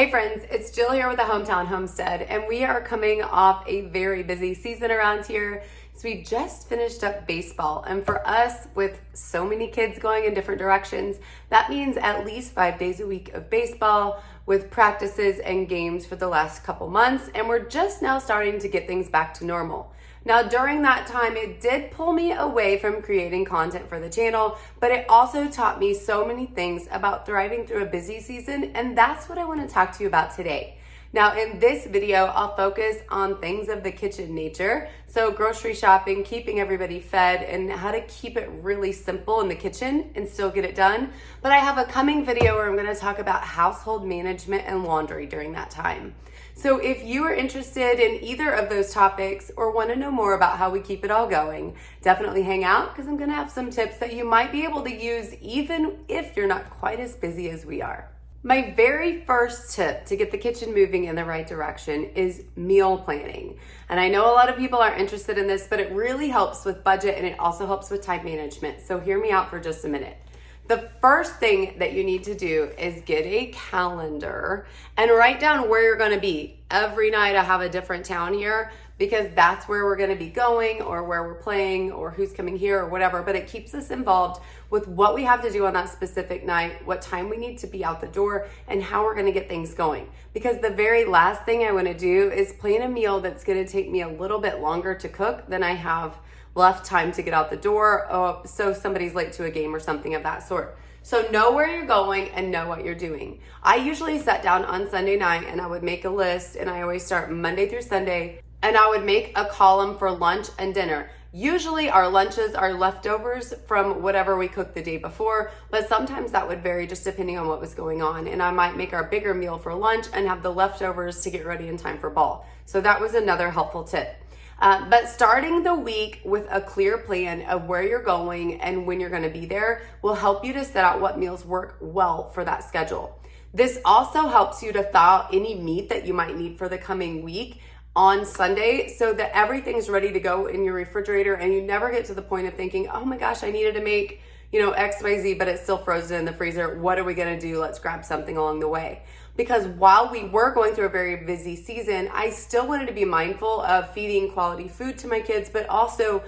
Hey friends, it's Jill here with the Hometown Homestead, and we are coming off a very busy season around here. So we just finished up baseball, and for us, with so many kids going in different directions, that means at least 5 days a week of baseball with practices and games for the last couple months, and we're just now starting to get things back to normal. Now, during that time, it did pull me away from creating content for the channel, but it also taught me so many things about thriving through a busy season, and that's what I want to talk to you about today. Now, in this video, I'll focus on things of the kitchen nature, so grocery shopping, keeping everybody fed, and how to keep it really simple in the kitchen and still get it done. But I have a coming video where I'm going to talk about household management and laundry during that time. So if you are interested in either of those topics or want to know more about how we keep it all going, definitely hang out because I'm going to have some tips that you might be able to use even if you're not quite as busy as we are. My very first tip to get the kitchen moving in the right direction is meal planning. And I know a lot of people are interested in this, but it really helps with budget and it also helps with time management. So hear me out for just a minute. The first thing that you need to do is get a calendar and write down where you're going to be. Every night I have a different town here because that's where we're going to be going or where we're playing or who's coming here or whatever, but it keeps us involved with what we have to do on that specific night, what time we need to be out the door, and how we're going to get things going. Because the very last thing I want to do is plan a meal that's going to take me a little bit longer to cook than I have left time to get out the door, so somebody's late to a game or something of that sort. So know where you're going and know what you're doing. I usually sat down on Sunday night and I would make a list, and I always start Monday through Sunday, and I would make a column for lunch and dinner. Usually our lunches are leftovers from whatever we cooked the day before, but sometimes that would vary just depending on what was going on. And I might make our bigger meal for lunch and have the leftovers to get ready in time for ball. So that was another helpful tip. But starting the week with a clear plan of where you're going and when you're going to be there will help you to set out what meals work well for that schedule. This also helps you to thaw out any meat that you might need for the coming week on Sunday so that everything's ready to go in your refrigerator and you never get to the point of thinking, oh my gosh, I needed to make, XYZ, but it's still frozen in the freezer. What are we going to do? Let's grab something along the way. Because while we were going through a very busy season, I still wanted to be mindful of feeding quality food to my kids, but also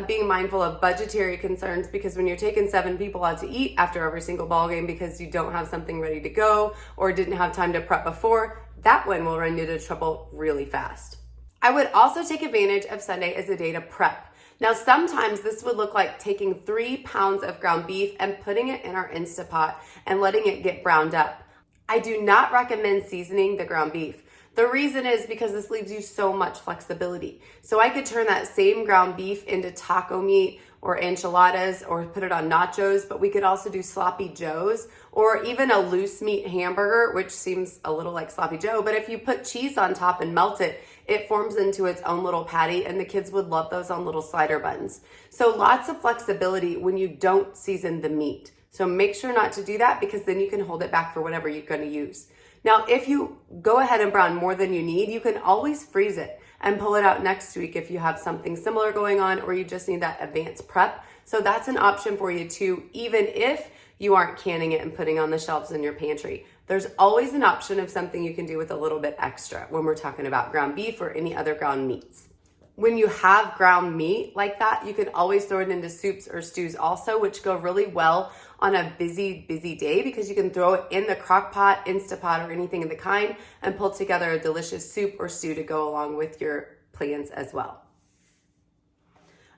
being mindful of budgetary concerns, because when you're taking 7 people out to eat after every single ball game because you don't have something ready to go or didn't have time to prep before, that one will run you into trouble really fast. I would also take advantage of Sunday as a day to prep. Now, sometimes this would look like taking 3 pounds of ground beef and putting it in our Instapot and letting it get browned up. I do not recommend seasoning the ground beef. The reason is because this leaves you so much flexibility. So I could turn that same ground beef into taco meat or enchiladas or put it on nachos, but we could also do sloppy joes or even a loose meat hamburger, which seems a little like sloppy joe, but if you put cheese on top and melt it, it forms into its own little patty, and the kids would love those on little slider buns. So lots of flexibility when you don't season the meat. So make sure not to do that because then you can hold it back for whatever you're going to use. Now, if you go ahead and brown more than you need, you can always freeze it and pull it out next week if you have something similar going on or you just need that advanced prep. So that's an option for you too, even if you aren't canning it and putting on the shelves in your pantry. There's always an option of something you can do with a little bit extra when we're talking about ground beef or any other ground meats. When you have ground meat like that, you can always throw it into soups or stews also, which go really well on a busy day because you can throw it in the crock pot, Instapot, or anything of the kind and pull together a delicious soup or stew to go along with your plans as well.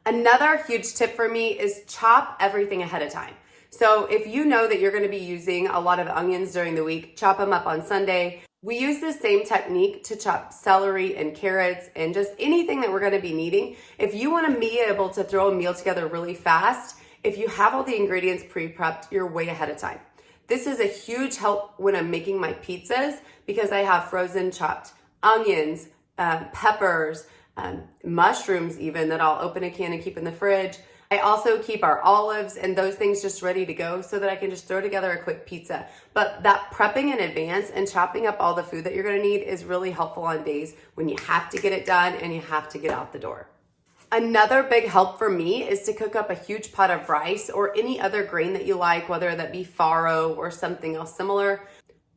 Another huge tip for me is chop everything ahead of time. So if you know that you're going to be using a lot of onions during the week, chop them up on Sunday. We use the same technique to chop celery and carrots and just anything that we're going to be needing. If you want to be able to throw a meal together really fast, if you have all the ingredients pre-prepped, you're way ahead of time. This is a huge help when I'm making my pizzas because I have frozen chopped onions, peppers, mushrooms even that I'll open a can and keep in the fridge. I also keep our olives and those things just ready to go so that I can just throw together a quick pizza. But that prepping in advance and chopping up all the food that you're going to need is really helpful on days when you have to get it done and you have to get out the door. Another big help for me is to cook up a huge pot of rice or any other grain that you like, whether that be farro or something else similar.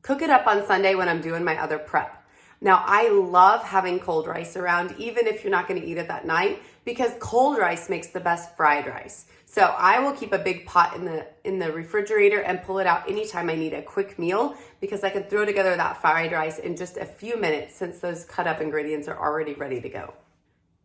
Cook it up on Sunday when I'm doing my other prep. Now, I love having cold rice around, even if you're not going to eat it that night, because cold rice makes the best fried rice. So I will keep a big pot in the refrigerator and pull it out anytime I need a quick meal, because I can throw together that fried rice in just a few minutes since those cut up ingredients are already ready to go.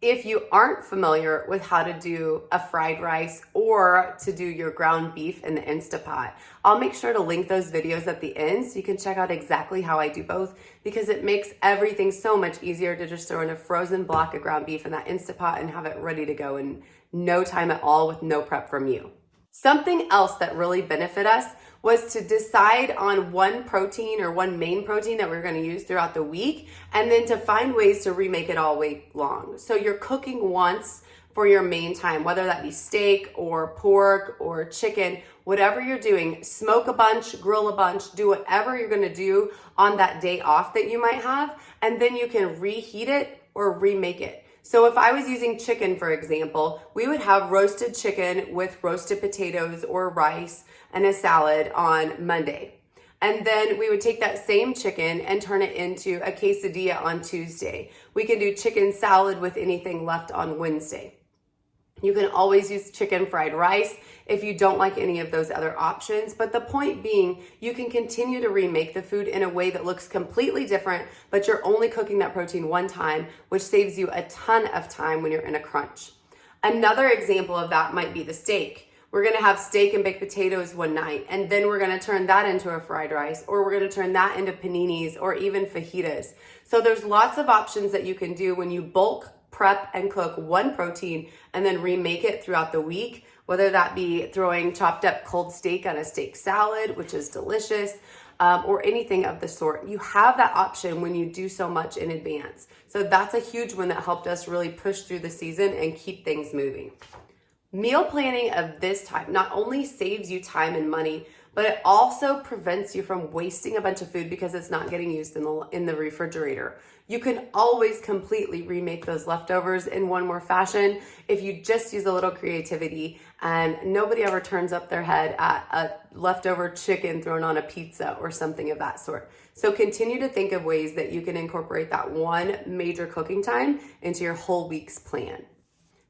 If you aren't familiar with how to do a fried rice or to do your ground beef in the Instapot, I'll make sure to link those videos at the end so you can check out exactly how I do both, because it makes everything so much easier to just throw in a frozen block of ground beef in that Instapot and have it ready to go in no time at all with no prep from you. Something else that really benefited us was to decide on one protein or one main protein that we're going to use throughout the week, and then to find ways to remake it all week long. So you're cooking once for your main time, whether that be steak or pork or chicken, whatever you're doing, smoke a bunch, grill a bunch, do whatever you're going to do on that day off that you might have, and then you can reheat it or remake it. So if I was using chicken, for example, we would have roasted chicken with roasted potatoes or rice and a salad on Monday. And then we would take that same chicken and turn it into a quesadilla on Tuesday. We can do chicken salad with anything left on Wednesday. You can always use chicken fried rice if you don't like any of those other options. But the point being, you can continue to remake the food in a way that looks completely different, but you're only cooking that protein one time, which saves you a ton of time when you're in a crunch. Another example of that might be the steak. We're gonna have steak and baked potatoes one night, and then we're gonna turn that into a fried rice, or we're gonna turn that into paninis or even fajitas. So there's lots of options that you can do when you bulk prep and cook one protein and then remake it throughout the week, whether that be throwing chopped up cold steak on a steak salad, which is delicious, or anything of the sort. You have that option when you do so much in advance. So that's a huge one that helped us really push through the season and keep things moving. Meal planning of this type not only saves you time and money, but it also prevents you from wasting a bunch of food because it's not getting used in the refrigerator. You can always completely remake those leftovers in one more fashion if you just use a little creativity, and nobody ever turns up their head at a leftover chicken thrown on a pizza or something of that sort. So continue to think of ways that you can incorporate that one major cooking time into your whole week's plan.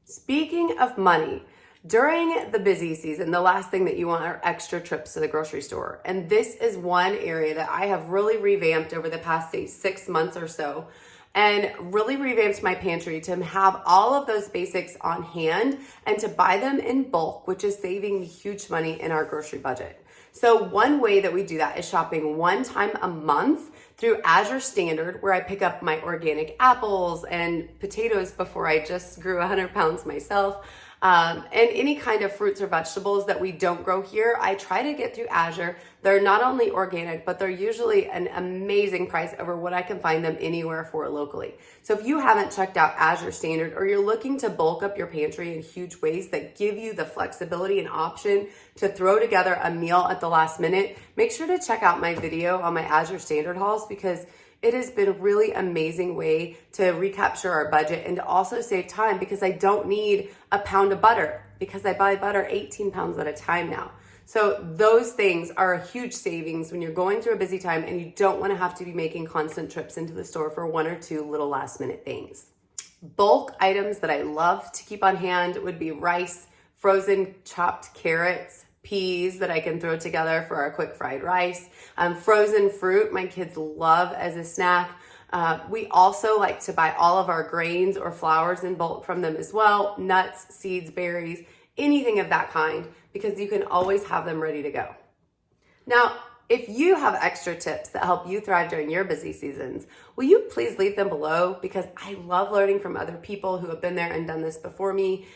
Speaking of money, during the busy season, the last thing that you want are extra trips to the grocery store. And this is one area that I have really revamped over the past, say, 6 months or so, and really revamped my pantry to have all of those basics on hand and to buy them in bulk, which is saving me huge money in our grocery budget. So one way that we do that is shopping one time a month through Azure Standard, where I pick up my organic apples and potatoes before I just grew 100 pounds myself. And any kind of fruits or vegetables that we don't grow here, I try to get through Azure. They're not only organic, but they're usually an amazing price over what I can find them anywhere for locally. So if you haven't checked out Azure Standard, or you're looking to bulk up your pantry in huge ways that give you the flexibility and option to throw together a meal at the last minute, make sure to check out my video on my Azure Standard hauls, because it has been a really amazing way to recapture our budget and to also save time, because I don't need a pound of butter because I buy butter 18 pounds at a time now. So those things are a huge savings when you're going through a busy time and you don't want to have to be making constant trips into the store for one or two little last minute things. Bulk items that I love to keep on hand would be rice, frozen chopped carrots, peas that I can throw together for our quick fried rice, frozen fruit my kids love as a snack. We also like to buy all of our grains or flours in bulk from them as well, nuts, seeds, berries, anything of that kind, because you can always have them ready to go. Now, if you have extra tips that help you thrive during your busy seasons, will you please leave them below? Because I love learning from other people who have been there and done this before me,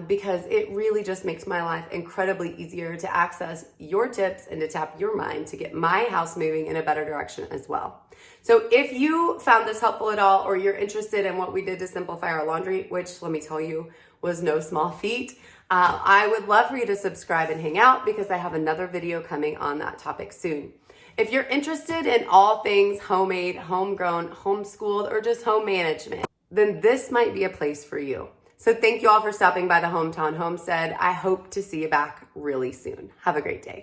because it really just makes my life incredibly easier to access your tips and to tap your mind to get my house moving in a better direction as well. So if you found this helpful at all, or you're interested in what we did to simplify our laundry, which let me tell you was no small feat, I would love for you to subscribe and hang out, because I have another video coming on that topic soon. If you're interested in all things homemade, homegrown, homeschooled, or just home management, then this might be a place for you. So thank you all for stopping by the Hometown Homestead. I hope to see you back really soon. Have a great day.